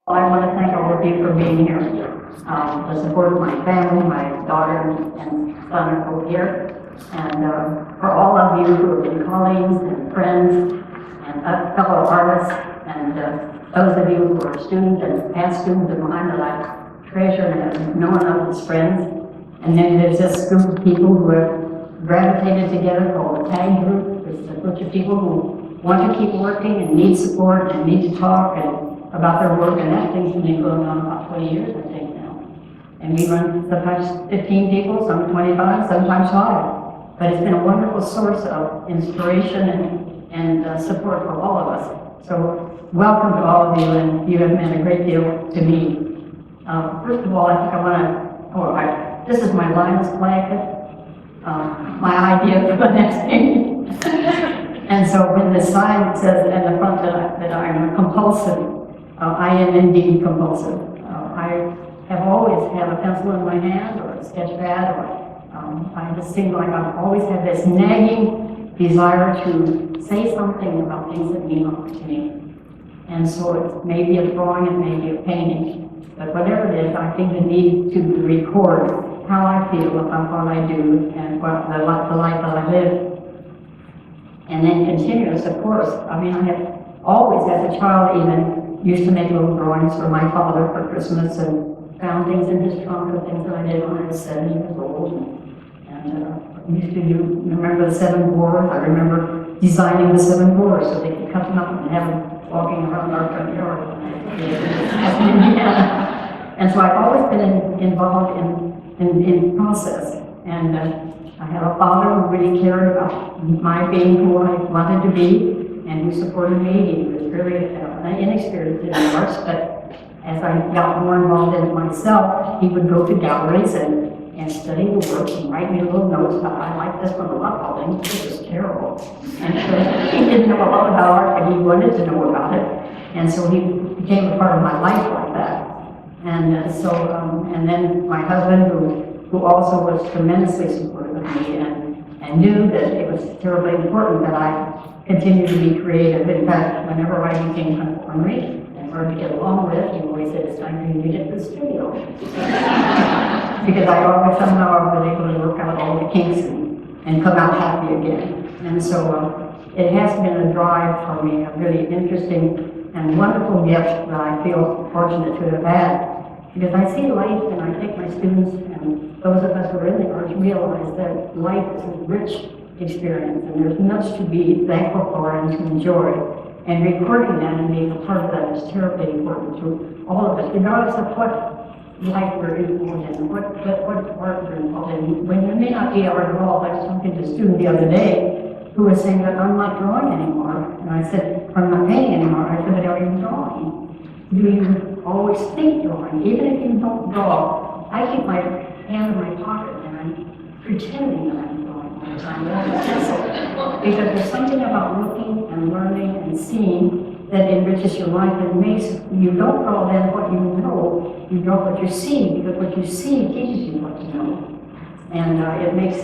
I want to thank all of you for being here. The support of my family, my daughter and son are both here. And for all of you who have been colleagues and friends and fellow artists, and those of you who are students and past students of mine that I treasure and have known of as friends. And then there's this group of people who have gravitated together called the TAG group. It's a bunch of people who want to keep working and need support and need to talk and about their work, and that thing's been going on about 20 years, I think, now. And we run sometimes 15 people, some 25, sometimes 5. But it's been a wonderful source of inspiration and support for all of us. So welcome to all of you, and you have meant a great deal to me. First of all, I think I want to, this is my Linus blanket, my idea for the next thing. And so when the sign says in the front that I'm compulsive, I am indeed compulsive. I have always had a pencil in my hand or a sketch pad, or I just seem like I've always had this nagging desire to say something about things that mean a lot to me. And so it may be a drawing, it may be a painting, but whatever it is, I think the need to record how I feel about what I do and what the life that I live. And then continuous, of course. I mean, I have always, as a child even, used to make little drawings for my father for Christmas and found things in his trunk of things that I did when I was 7 years old. And used to remember the 7 boars. I remember designing the 7 boars so they could cut them up and have them walking around our front yard. And so I've always been involved in process. And I had a father who really cared about my being who I wanted to be, and who supported me. He was really inexperienced in the arts, but as I got more involved in it myself, he would go to galleries and study the work and write me little notes about, I like this one a lot, Pauline, this is terrible. And so he didn't know a lot about art, but he wanted to know about it. And so he became a part of my life like that. And and then my husband, who also was tremendously supportive of me and knew that it was terribly important that I continue to be creative. In fact, whenever I became kind of ornery and hard to get along with, he always said, it's time for you to get to the studio. Because I always somehow was able to work out all the kinks and come out happy again. And so it has been a drive for me, a really interesting and wonderful gift that I feel fortunate to have had. Because I see life, and I think my students and those of us who are in the arts realize that life is a rich experience, and there's much to be thankful for and to enjoy. And recording that and being a part of that is terribly important to all of us, regardless of what life we're involved in, what art we're involved in. When you may not be art at all, I was talking to a student the other day who was saying that I'm not drawing anymore. And I said, I'm not painting anymore. I said, but are you drawing? Do you always think drawing? Even if you don't draw, I keep my hand in my pocket and I'm pretending that I'm drawing all the time with a pencil. Because there's something about looking and learning and seeing that enriches your life and makes you don't draw then what you know, you draw what you see, because what you see teaches you what you know. And it makes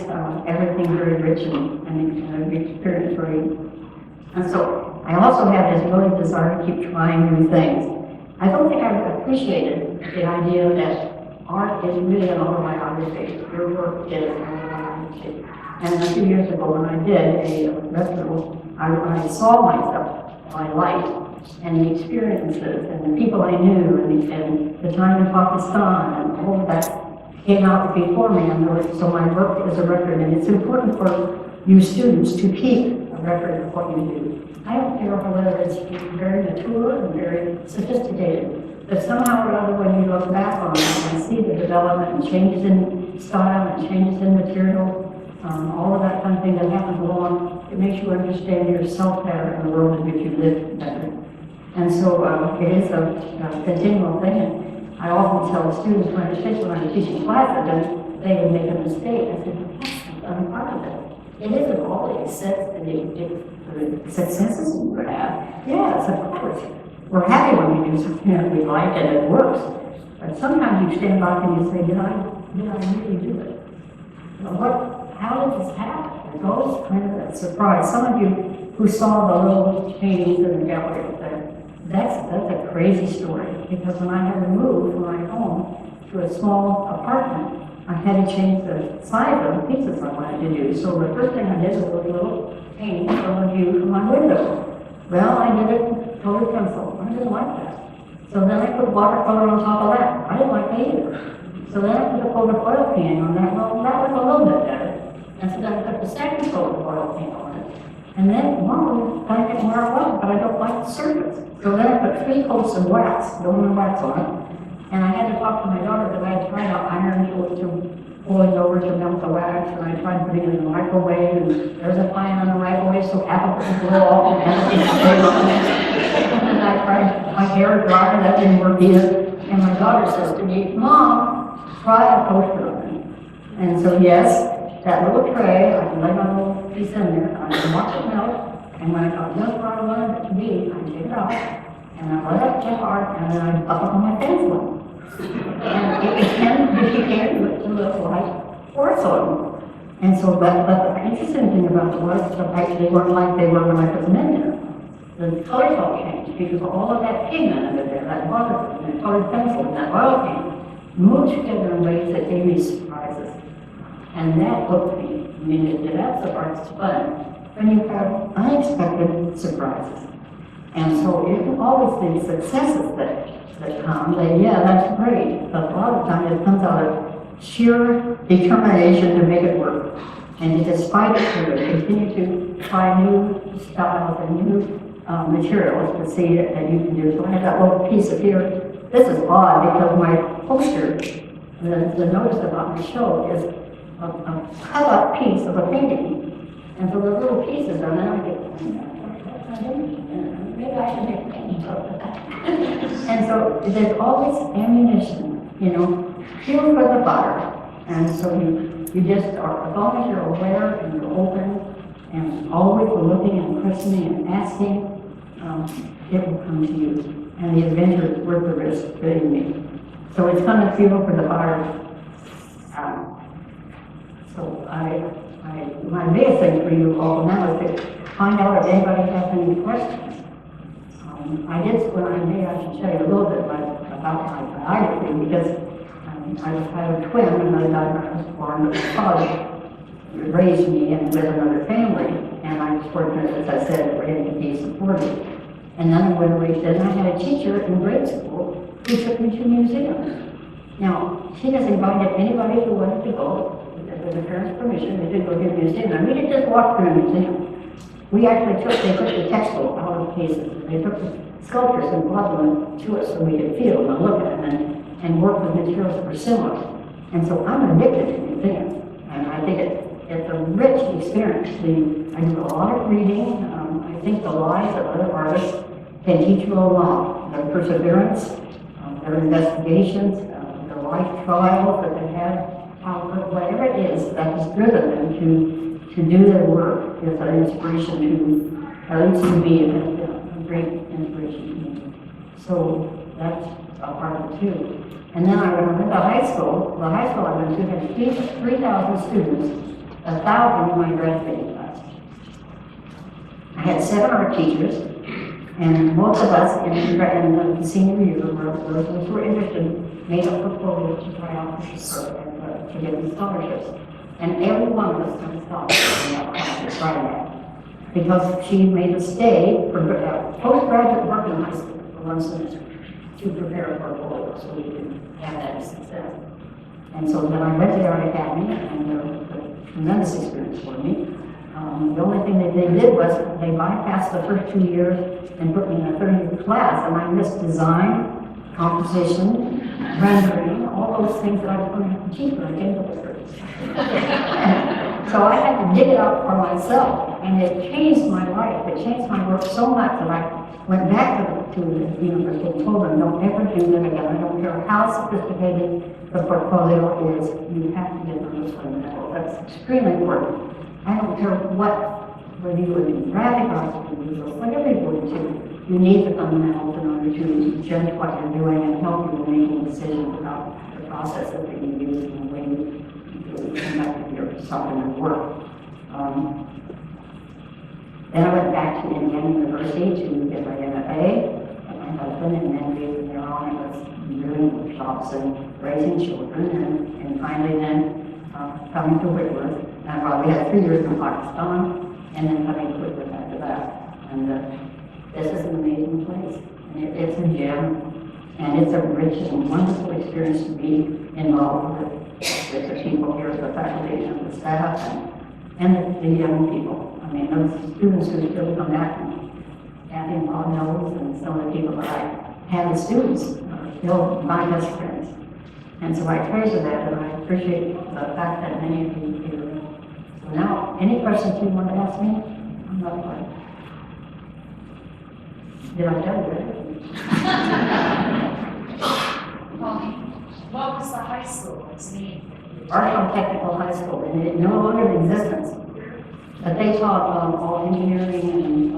everything very rich and a rich experience for you. And so I also have this really desire to keep trying new things. I don't think I've appreciated the idea that art is really an autobiography. Your work is an autobiography. And a few years ago when I did a restaurant, I saw myself, my life, and the experiences, and the people I knew, and the time in Pakistan, and all of that came out before me. And so my work is a record, and it's important for you students to keep a record of what you do. I don't care whether it's very mature and very sophisticated, but somehow or other when you look back on it and see the development and changes in style and changes in material, all of that kind of thing that happens along, it makes you understand yourself better and the world in which you live better. And so it is a continual thing. And I often tell the students when I'm teaching classes and they would make a mistake, I said, I'm part of it. It isn't all the successes you have. Yes, of course. We're happy when we do something that we like and it works. But sometimes you stand back and you say, did I really do it? You know, how did this happen? It's always kind of a surprise. Some of you who saw the little paintings in the gallery up there, that's a crazy story, because when I had to move from my home to a small apartment, I had to change the size of the pieces I wanted to do. So the first thing I did was a little paint from a view from my window. Well, I did it colored pencil. I didn't like that. So then I put watercolor on top of that. I didn't like that either. So then I put a coat of oil paint on that. Well, that was a little bit better. And so then I put the second coat of oil paint on it. And then, well, I like it more well, but I don't like the surface. So then I put 3 coats of wax, aluminum wax on it. And I had to talk to my daughter because I had tried out iron to pull it over to melt the wax, and I tried putting it in the microwave, and there's a fire on the microwave, so half of it blew off, and then I tried my hair dryer, that didn't work either. And my daughter says to me, Mom, try a toaster oven. And so yes, that little tray, I can lay my little piece in there, I can watch it melt, and when I got just where I wanted it to be, I take it out, and I let it get hard, and then I buff it on my pencil. And it began to look like porcelain. And so, but the interesting thing about it was that actually they weren't like they were when I put them in there. The colors all changed because all of that pigment under there, that water, and that colored pencil, and that oil paint, moved together in ways that gave me surprises. And that hooked me. I mean, that's the part's fun. When you have unexpected surprises. And so it always the successes that come, yeah, that's great. But a lot of times it comes out of sheer determination to make it work. And to despite it, to continue to try new styles and new materials to see that you can do. So I have that little piece of here. This is odd because my poster, the notice about my show is a cut up piece of a painting. And so the little pieces are then I get, maybe I should make a painting of that. And so there's always ammunition, fuel for the fire. And so you just are, as long as you're aware and you're open and always looking and questioning and asking, it will come to you. And the adventure is worth the risk, believe me. So it's kind of fuel for the fire. So my biggest thing for you all now is to find out if anybody has any questions. I should tell you a little bit about my biography because I had a twin and I was born with my father raised me and with another family, and I was fortunate, as I said, for him to be supported. And then I went away, then I had a teacher in grade school who took me to museums. Now, she just invited anybody who wanted to go, with the parents' permission, they did go to a museum, and we didn't just walk through a museum. We actually they took the textbook out of cases, they took the sculptures and brought them to us so we could feel them and look at them and work with materials that were similar. And so I'm addicted to museums, and I think it's a rich experience. I do a lot of reading. I think the lives of other artists can teach you a lot. Their perseverance, their investigations, their life trials that they had, whatever it is that has driven them to do their work is an inspiration to, at least to me, a great inspiration to me. So that's a part of it too. And then I went to high school. The high school I went to had 3,000 students, 1,000 in my graduating class. I had 7 art teachers, and most of us in the senior year those who were interested made up portfolios to try out to get these scholarships. And every one of us got a scholarship in that class to try that. Because she made us stay for postgraduate work in high school for 1 semester to prepare a portfolio so we could have that success. And so then I went to the Art Academy, and it was a tremendous experience for me. The only thing that they did was they bypassed the first 2 years and put me in a 30-year class, and I missed design, composition, rendering, all those things that I was going to have to teach when I came to Whitworth. So I had to dig it out for myself, and it changed my life. It changed my work so much that I went back to the university and told them, don't ever do that again. I don't care how sophisticated the portfolio is, you have to get those fundamentals. That's extremely important. I don't care whether you would do graphic arts, whatever you would do, you need the fundamentals in order to judge what you're doing and help you in making decisions about the processes that you use and the way you conduct your supplement work. Then I went back to Indiana University to get my MFA. my husband, and then we, from there on, was doing workshops and raising children, and finally then coming to Whitworth. And well, we had 3 years in Pakistan, and then coming to Whitworth after that. And this is an amazing place. And it's a gem. And it's a rich and wonderful experience to be involved with the people here, the faculty and the staff, and the young people. I mean, those students who still come back, and Kathy and Bob knows, and some of the people that I had as students are still my best friends. And so I treasure that, and I appreciate the fact that many of you here. So now, any questions you want to ask me? I'm not quite. Did I tell you that? Pauline, what was the high school? Its name? Marshall Technical High School, and it no longer in existence. But they taught all engineering